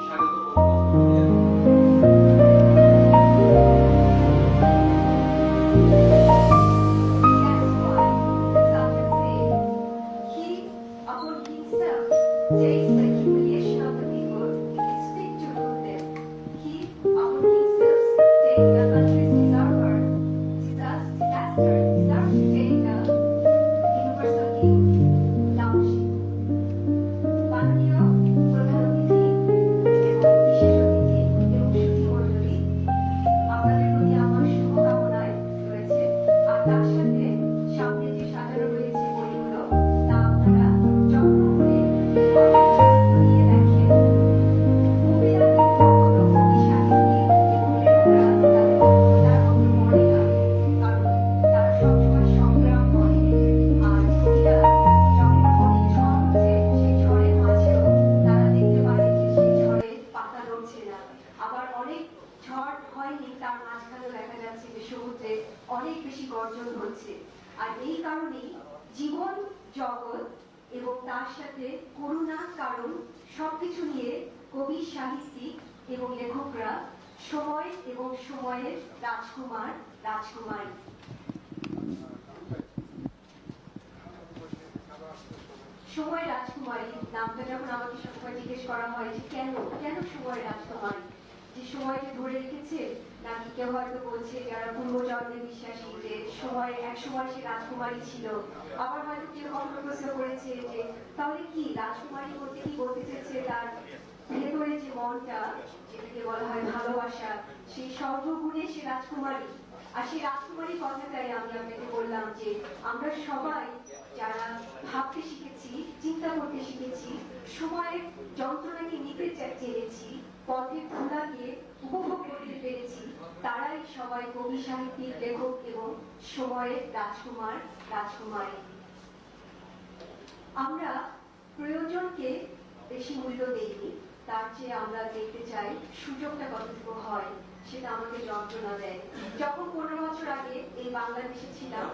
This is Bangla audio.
স্বাগত বক্তব্য Takes the humiliation of the people, his feet to rule them. He, our himself, take the country's disaster, deserves to take the universal king, Laoshi. মাননীয় প্রধান অতিথি এবং বিশেষ অতিথি এবং সুধী মণ্ডলী, আপনাদের প্রতি আমার শুভকামনায় রয়েছে। আর তার সাথে সামনে যে সাজানো রয়েছে বইগুলো তা আপনারা যত্ন করে নিয়ে দেখেন। কবিরা কিন্তু কখনো কবি সাহিত্যিক এবং লেখকরা তাদের মতো পড়ে না, কারণ তারা সবসময় সংগ্রাম করে। আর কবিরা যখন অনেক ঝড় ওঠে, সেই ঝড়ের মাঝেও তারা দেখতে পারে যে সেই ঝড়ে পাতা নড়ছে না। আবার অনেক ঝড় হয়নি, তার মাঝখানেও দেখা যাচ্ছে যে সমুদ্রে অনেক বেশি গর্জন হচ্ছে। আর এই কারণেই জীবন জগৎ এবং তার সাথে করুণা কারণ সবকিছু নিয়ে কবি সাহিত্যিক এবং লেখকরা সময় এবং সময়ের রাজকুমার রাজকুমারী। সময় রাজকুমারী নামটা যখন আমাকে সবসময় জিজ্ঞেস করা হয় যে কেন কেন সময় রাজকুমারী, যে সময়কে ধরে রেখেছে, নাকি কেউ হয়তো বলছে যারা পূর্বজন্মে বিশ্বাসী যে সময় এক সময় সে রাজকুমারী ছিল। আবার হয়তো কেউ কখনো প্রশ্ন করেছে যে তাহলে কি রাজকুমারী বলতে কি বলতে চেয়েছে তার ভেতরে যে মনটা, যেটাকে বলা হয় ভালোবাসা, সেই সর্বগুণে সে রাজকুমারী। আর সেই রাজকুমারী কথাটাই আমি আপনাকে বললাম যে আমরা সবাই যারা ভাবতে শিখেছি, চিন্তা করতে শিখেছি, সময়ের যন্ত্রণাকে নিতে জেনেছি, পথের ধুলাকে উপভোগ করতে পেরেছি, তারাই সবাই কবি সাহিত্যিক লেখক এবং সময়ের রাজকুমার রাজকুমারী। আমরা প্রয়োজনকে বেশি মূল্য দেইনি, তার চেয়ে আমরা দেখতে চাই সুযোগটা কতটুকু হয়, সেটা আমাকে যন্ত্রণা দেয়। যখন 15 বছর আগে এই বাংলাদেশে ছিলাম,